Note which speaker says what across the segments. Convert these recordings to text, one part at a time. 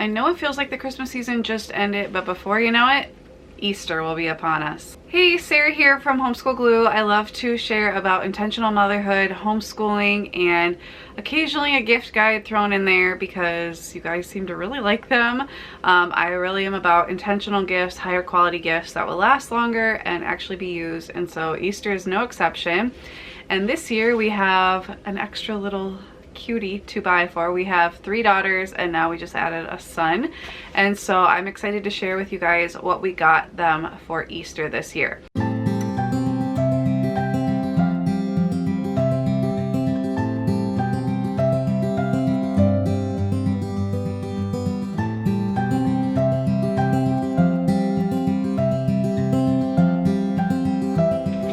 Speaker 1: I know it feels like the Christmas season just ended, but before you know it, Easter will be upon us. Hey, Sarah here from Homeschool Glue. I love to share about intentional motherhood, homeschooling, and occasionally a gift guide thrown in there because you guys seem to really like them. I really am about intentional gifts, higher quality gifts that will last longer and actually be used, and so Easter is no exception. And this year we have an extra little cutie to buy for. We have 3 daughters and now we just added a son, and so I'm excited to share with you guys what we got them for Easter this year.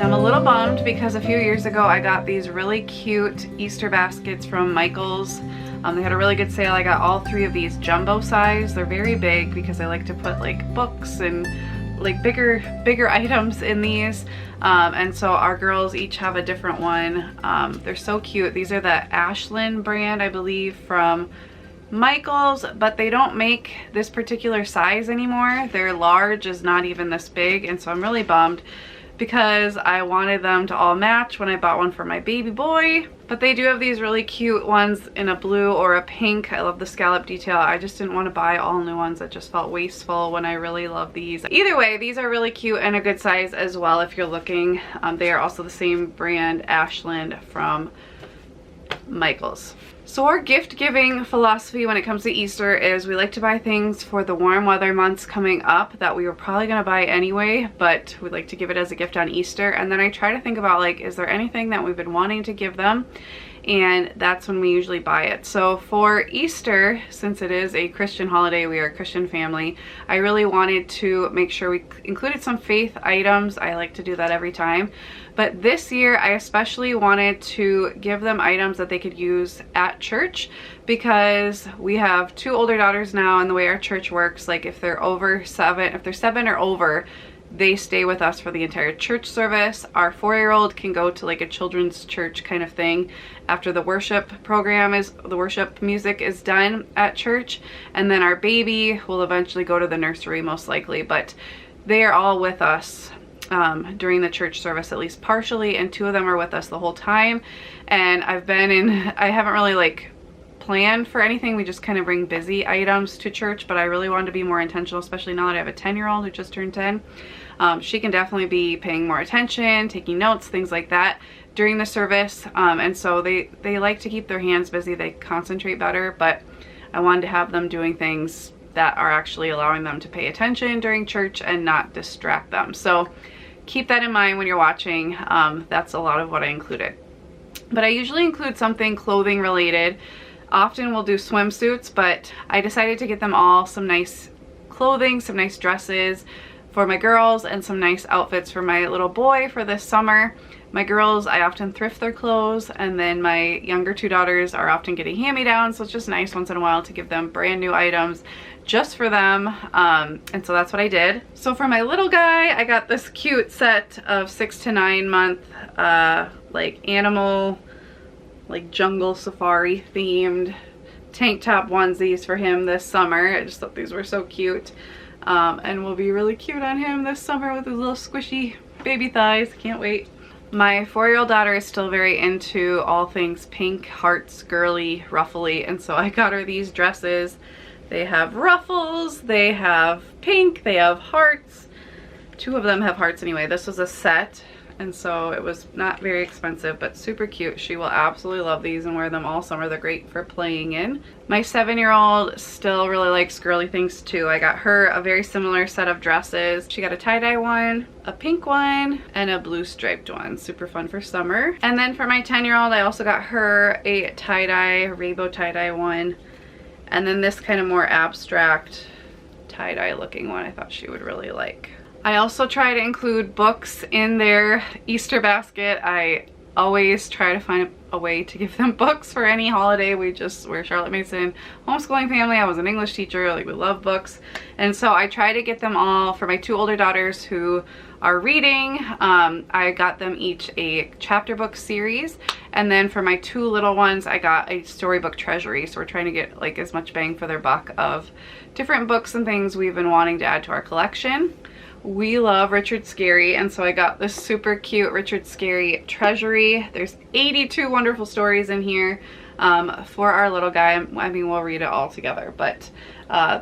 Speaker 1: I'm a little bummed because a few years ago I got these really cute Easter baskets from Michael's. They had a really good sale. I got all 3 of these jumbo size. They're very big because I like to put like books and like bigger items in these. And so our girls each have a different one. They're so cute. These are the Ashland brand, I believe, from Michael's, but they don't make this particular size anymore. Their large is not even this big, and so I'm really bummed because I wanted them to all match when I bought one for my baby boy. But they do have these really cute ones in a blue or a pink. I love the scallop detail. I just didn't want to buy all new ones. That just felt wasteful when I really love these. Either way, these are really cute and a good size as well if you're looking. They are also the same brand, Ashland, from Michael's. So our gift giving philosophy when it comes to Easter is we like to buy things for the warm weather months coming up that we were probably going to buy anyway, but we'd like to give it as a gift on Easter. And then I try to think about, like, is there anything that we've been wanting to give them? And that's when we usually buy it. So for Easter, since it is a Christian holiday, we are a Christian family, I really wanted to make sure we included some faith items. I like to do that every time. But this year, I especially wanted to give them items that they could use at church because we have 2 older daughters now, and the way our church works, like if they're 7 or over, they stay with us for the entire church service. Our 4-year-old can go to like a children's church kind of thing after the worship music is done at church, and then our baby will eventually go to the nursery most likely, but they are all with us during the church service, at least partially, and 2 of them are with us the whole time. And I haven't really like planned for anything. We just kind of bring busy items to church, but I really wanted to be more intentional, especially now that I have a 10-year-old who just turned 10. She can definitely be paying more attention, taking notes, things like that during the service. And so they like to keep their hands busy. They concentrate better, but I wanted to have them doing things that are actually allowing them to pay attention during church and not distract them. So keep that in mind when you're watching. That's a lot of what I included. But I usually include something clothing related. Often we'll do swimsuits, but I decided to get them all some nice clothing, some nice dresses for my girls, and some nice outfits for my little boy for this summer. My girls, I often thrift their clothes, and then my younger 2 daughters are often getting hand-me-downs, so it's just nice once in a while to give them brand new items just for them. And so that's what I did. So for my little guy, I got this cute set of 6 to 9 month like animal, like jungle safari themed tank top onesies for him this summer. I just thought these were so cute, and will be really cute on him this summer with his little squishy baby thighs. Can't wait. My 4-year-old daughter is still very into all things pink, hearts, girly, ruffly, and so I got her these dresses. They have ruffles, they have pink, they have hearts. 2 of them have hearts anyway. This was a set, and so it was not very expensive, but super cute. She will absolutely love these and wear them all summer. They're great for playing in. My 7-year-old still really likes girly things too. I got her a very similar set of dresses. She got a tie-dye one, a pink one, and a blue striped one. Super fun for summer. And then for my 10-year-old, I also got her a tie-dye, rainbow tie-dye one, and then this kind of more abstract tie-dye looking one I thought she would really like. I also try to include books in their Easter basket. I always try to find a way to give them books for any holiday. We're Charlotte Mason homeschooling family. I was an English teacher, like we love books. And so I try to get them all for my 2 older daughters who are reading. I got them each a chapter book series. And then for my 2 little ones, I got a storybook treasury. So we're trying to get like as much bang for their buck of different books and things we've been wanting to add to our collection. We love Richard Scarry, and so I got this super cute Richard Scarry treasury. There's 82 wonderful stories in here for our little guy. I mean, we'll read it all together, but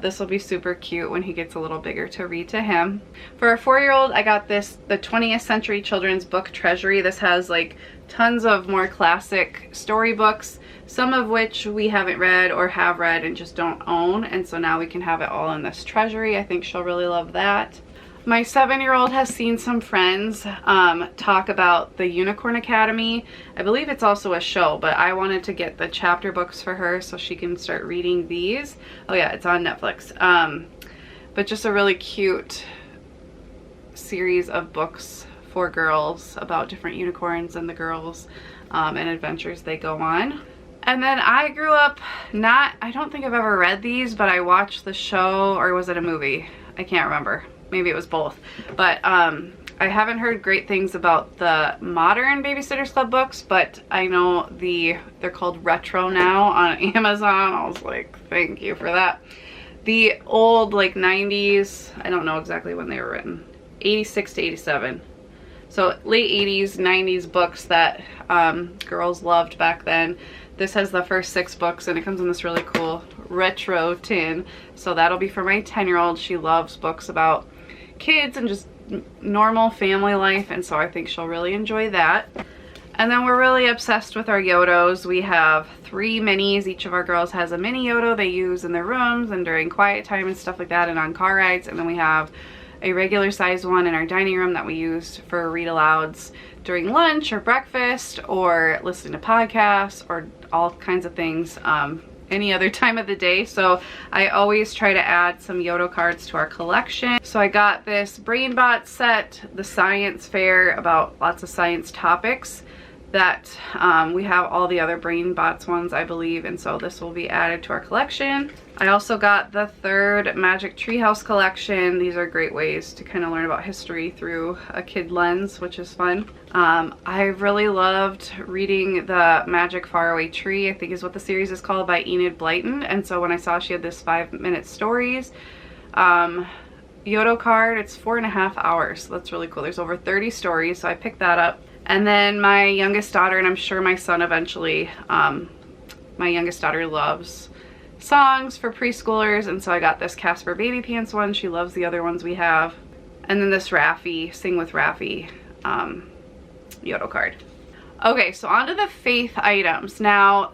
Speaker 1: this will be super cute when he gets a little bigger to read to him. For our 4-year-old, I got the 20th Century Children's Book Treasury. This has like tons of more classic storybooks, some of which we haven't read or have read and just don't own, and so now we can have it all in this treasury. I think she'll really love that. My 7-year-old has seen some friends talk about the Unicorn Academy. I believe it's also a show, but I wanted to get the chapter books for her so she can start reading these. Oh yeah, it's on Netflix. But just a really cute series of books for girls about different unicorns and the girls and adventures they go on. And then I grew up I don't think I've ever read these, but I watched the show, or was it a movie? I can't remember. Maybe it was both, but I haven't heard great things about the modern Babysitter's Club books, but I know they're called retro now on Amazon. I was like, thank you for that. The old like 90s, I don't know exactly when they were written, 86 to 87. So late 80s, 90s books that girls loved back then. This has the first 6 books and it comes in this really cool retro tin. So that'll be for my 10-year-old. She loves books about kids and just normal family life, and so I think she'll really enjoy that. And then we're really obsessed with our Yodos. We have 3 minis. Each of our girls has a mini Yodo they use in their rooms and during quiet time and stuff like that and on car rides. And then we have a regular sized one in our dining room that we use for read alouds during lunch or breakfast or listening to podcasts or all kinds of things any other time of the day. So I always try to add some Yodo cards to our collection. So I got this BrainBot set, the science fair, about lots of science topics that we have all the other BrainBots ones, I believe, and so this will be added to our collection. I also got the 3rd Magic Treehouse collection. These are great ways to kind of learn about history through a kid lens, which is fun. I really loved reading the Magic Faraway Tree, I think is what the series is called, by Enid Blyton, and so when I saw she had this 5-minute stories Yodo card, it's 4.5 hours, so that's really cool. There's over 30 stories, so I picked that up. And then my youngest daughter, and I'm sure my son eventually, my youngest daughter loves songs for preschoolers, and so I got this Casper Baby Pants one. She loves the other ones we have. And then this Raffi, Sing with Raffi Yodo card. Okay, so on to the faith items. Now,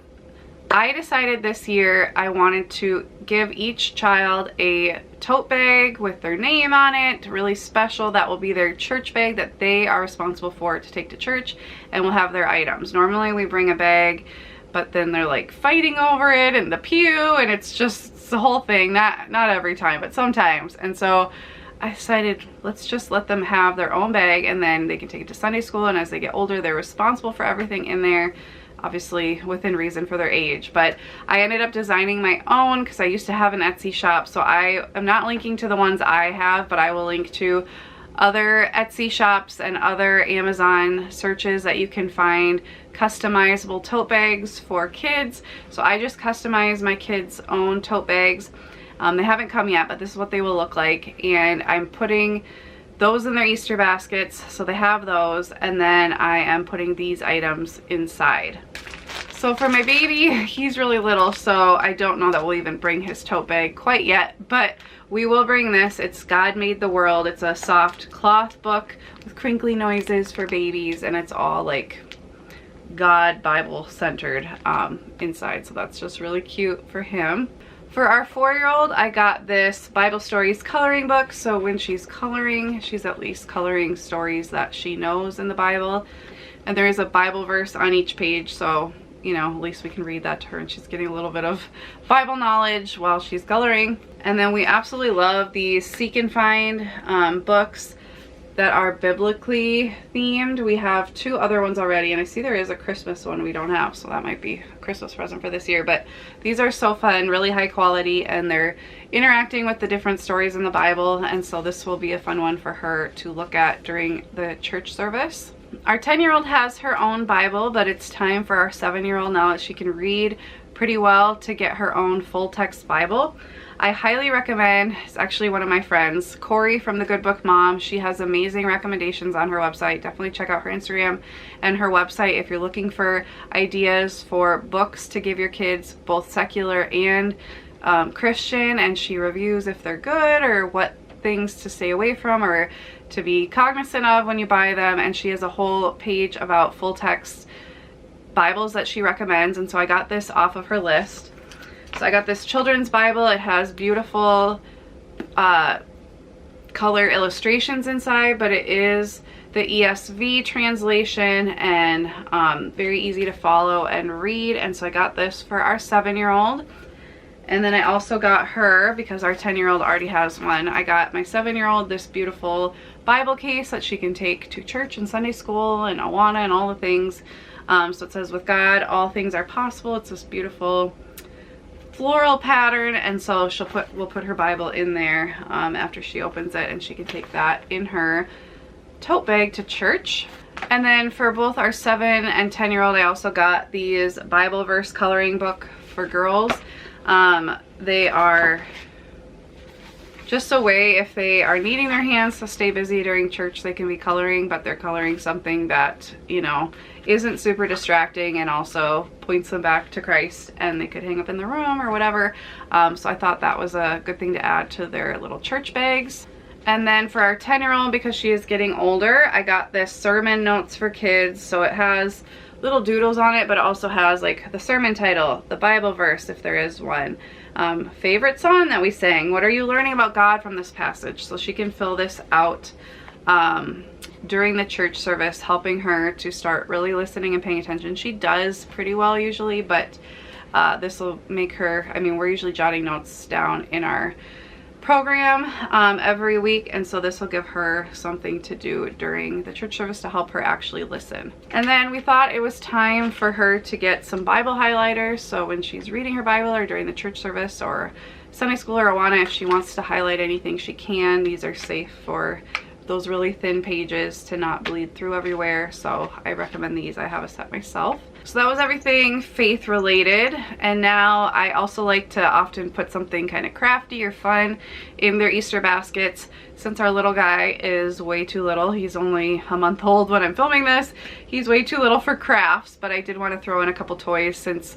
Speaker 1: I decided this year I wanted to give each child a tote bag with their name on it, really special. That will be their church bag that they are responsible for to take to church, and we'll have their items. Normally we bring a bag, but then they're like fighting over it in the pew, and it's the whole thing. Not every time, but sometimes. And so I decided, let's just let them have their own bag, and then they can take it to Sunday school, and as they get older, they're responsible for everything in there. Obviously within reason for their age, but I ended up designing my own because I used to have an Etsy shop, so I am not linking to the ones I have, but I will link to other Etsy shops and other Amazon searches that you can find customizable tote bags for kids. So I just customized my kids' own tote bags. They haven't come yet, but this is what they will look like, and I'm putting those in their Easter baskets, so they have those, and then I am putting these items inside. So for my baby, he's really little, so I don't know that we'll even bring his tote bag quite yet, but we will bring this. It's God Made the World. It's a soft cloth book with crinkly noises for babies, and it's all like God Bible centered inside, so that's just really cute for him. For our 4-year-old, I got this Bible Stories coloring book, so when she's coloring, she's at least coloring stories that she knows in the Bible. And there is a Bible verse on each page, so, you know, at least we can read that to her, and she's getting a little bit of Bible knowledge while she's coloring. And then we absolutely love these Seek and Find books. that are biblically themed. We have 2 other ones already, and I see there is a Christmas one we don't have, so that might be a Christmas present for this year. But these are so fun, really high quality, and they're interacting with the different stories in the Bible, and so this will be a fun one for her to look at during the church service. Our 10-year-old has her own Bible, but it's time for our 7-year-old, now that she can read pretty well, to get her own full text Bible. I highly recommend, it's actually one of my friends, Corey from the Good Book Mom. She has amazing recommendations on her website. Definitely check out her Instagram and her website if you're looking for ideas for books to give your kids, both secular and Christian, and she reviews if they're good or what things to stay away from or to be cognizant of when you buy them. And she has a whole page about full text Bibles that she recommends, and so I got this off of her list. So I got this children's Bible. It has beautiful color illustrations inside, but it is the ESV translation and very easy to follow and read. And so I got this for our 7-year-old. And then I also got her, because our 10-year-old already has one, I got my 7-year-old this beautiful Bible case that she can take to church and Sunday school and Awana and all the things. So it says, with God, all things are possible. It's this beautiful floral pattern, and so we'll put her Bible in there after she opens it, and she can take that in her tote bag to church. And then for both our 7 and 10-year-old, I also got these Bible verse coloring book for girls. They are just a way, if they are needing their hands to stay busy during church, they can be coloring, but they're coloring something that, you know, isn't super distracting and also points them back to Christ, and they could hang up in the room or whatever. So I thought that was a good thing to add to their little church bags. And then for our 10-year-old, because she is getting older, I got this sermon notes for kids. So it has little doodles on it, but it also has like the sermon title, the Bible verse if there is one, favorite song that we sang, what are you learning about God from this passage. So she can fill this out during the church service, helping her to start really listening and paying attention. She does pretty well usually, but this will make her, I mean, we're usually jotting notes down in our program every week, and so this will give her something to do during the church service to help her actually listen. And then we thought it was time for her to get some Bible highlighters, so when she's reading her Bible or during the church service or Sunday school or Awana, if she wants to highlight anything, she can. These are safe for those really thin pages to not bleed through everywhere, so I recommend these. I have a set myself. So that was everything faith related, and now I also like to often put something kind of crafty or fun in their Easter baskets. Since our little guy is way too little, he's only a month old when I'm filming this, he's way too little for crafts, but I did want to throw in a couple toys since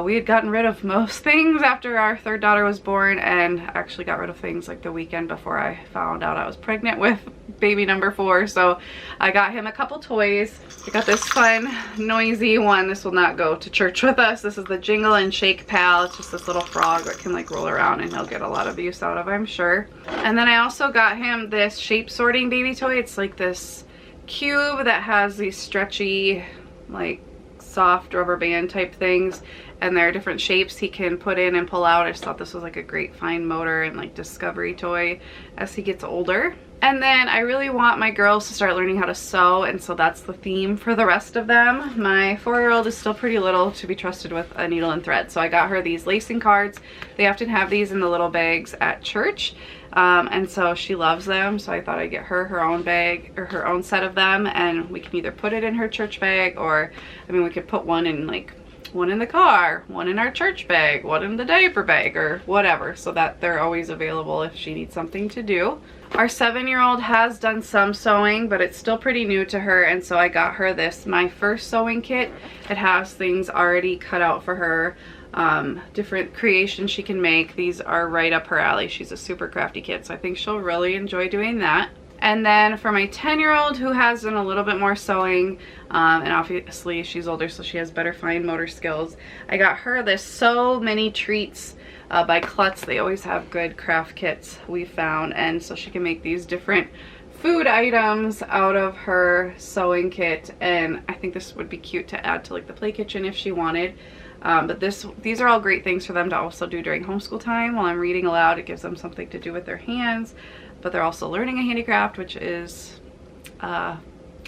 Speaker 1: we had gotten rid of most things after our 3rd daughter was born, and actually got rid of things like the weekend before I found out I was pregnant with baby number 4. So I got him a couple toys. I got this fun, noisy one. This will not go to church with us. This is the Jingle and Shake Pal. It's just this little frog that can like roll around, and he'll get a lot of use out of, I'm sure. And then I also got him this shape sorting baby toy. It's like this cube that has these stretchy, like soft rubber band type things, and there are different shapes he can put in and pull out. I just thought this was like a great fine motor and like discovery toy as he gets older. And then I really want my girls to start learning how to sew, and so that's the theme for the rest of them. My 4-year-old is still pretty little to be trusted with a needle and thread, so I got her these lacing cards. They often have these in the little bags at church, and so she loves them, so I thought I'd get her her own bag or her own set of them, and we can either put it in her church bag, or I mean we could put one in like one in the car, one in our church bag, one in the diaper bag, or whatever, so that they're always available if she needs something to do. Our 7-year-old has done some sewing, but it's still pretty new to her, and so I got her this My First Sewing Kit. It has things already cut out for her, different creations she can make. These are right up her alley. She's a super crafty kid, so I think she'll really enjoy doing that. And then for my 10-year-old, who has done a little bit more sewing, and obviously she's older, so she has better fine motor skills, I got her this So Many Treats by Klutz. They always have good craft kits, we found, and so she can make these different food items out of her sewing kit, and I think this would be cute to add to like the play kitchen if she wanted. But these are all great things for them to also do during homeschool time while I'm reading aloud. It gives them something to do with their hands. but they're also learning a handicraft, which is a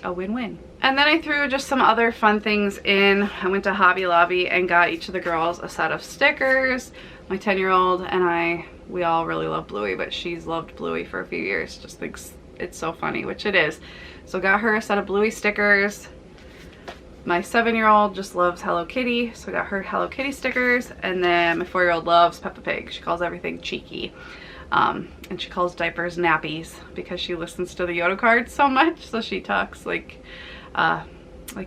Speaker 1: win-win. And then I threw just some other fun things in. I went to Hobby Lobby and got each of the girls a set of stickers. My 10-year-old and we all really love Bluey, but she's loved Bluey for a few years. Just thinks it's so funny, which it is. So got her a set of Bluey stickers. My 7-year-old just loves Hello Kitty, so I got her Hello Kitty stickers. And then my 4-year-old loves Peppa Pig. She calls everything cheeky. And she calls diapers nappies because she listens to the Yoda cards so much. So she talks like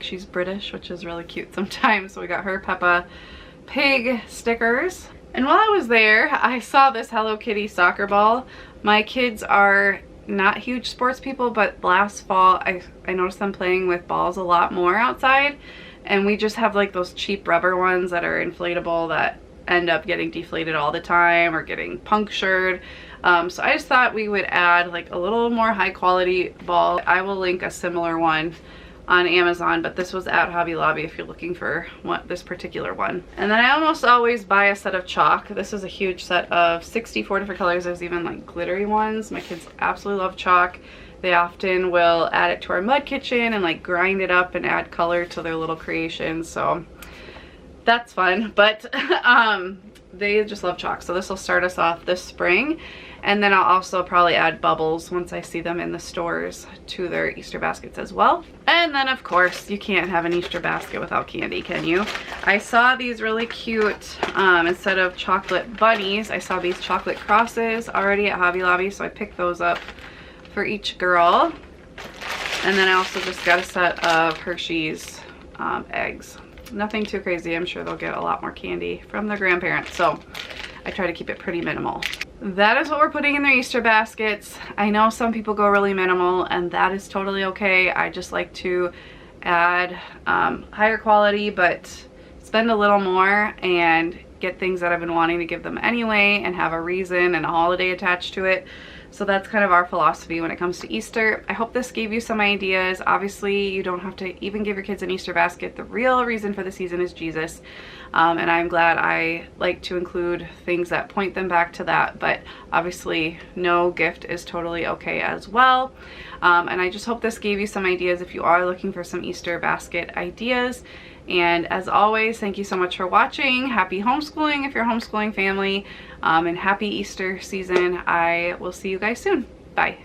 Speaker 1: she's British, which is really cute sometimes. So we got her Peppa Pig stickers. And while I was there, I saw this Hello Kitty soccer ball. My kids are not huge sports people, but last fall I noticed them playing with balls a lot more outside, and we just have like those cheap rubber ones that are inflatable that end up getting deflated all the time or getting punctured. So I just thought we would add like a little more high quality ball. I will link a similar one on Amazon, but this was at Hobby Lobby if you're looking for this particular one. And then I almost always buy a set of chalk. This is a huge set of 64 different colors. There's even like glittery ones. My kids absolutely love chalk. They often will add it to our mud kitchen and like grind it up and add color to their little creations. So that's fun, but they just love chalk. So this will start us off this spring. And then I'll also probably add bubbles once I see them in the stores to their Easter baskets as well. And then of course, you can't have an Easter basket without candy, can you? I saw these really cute, instead of chocolate bunnies, I saw these chocolate crosses already at Hobby Lobby, so I picked those up for each girl. And then I also just got a set of Hershey's eggs. Nothing too crazy. I'm sure they'll get a lot more candy from their grandparents, so I try to keep it pretty minimal. That is what we're putting in their Easter baskets. I know some people go really minimal, and that is totally okay. I just like to add higher quality, but spend a little more and get things that I've been wanting to give them anyway and have a reason and a holiday attached to it. So that's kind of our philosophy when it comes to Easter. I hope this gave you some ideas. Obviously, you don't have to even give your kids an Easter basket. The real reason for the season is Jesus. And I'm glad I like to include things that point them back to that. But obviously, no gift is totally okay as well. And I just hope this gave you some ideas if you are looking for some Easter basket ideas. And as always, thank you so much for watching. Happy homeschooling if you're a homeschooling family, and happy Easter season. I will see you guys soon. Bye.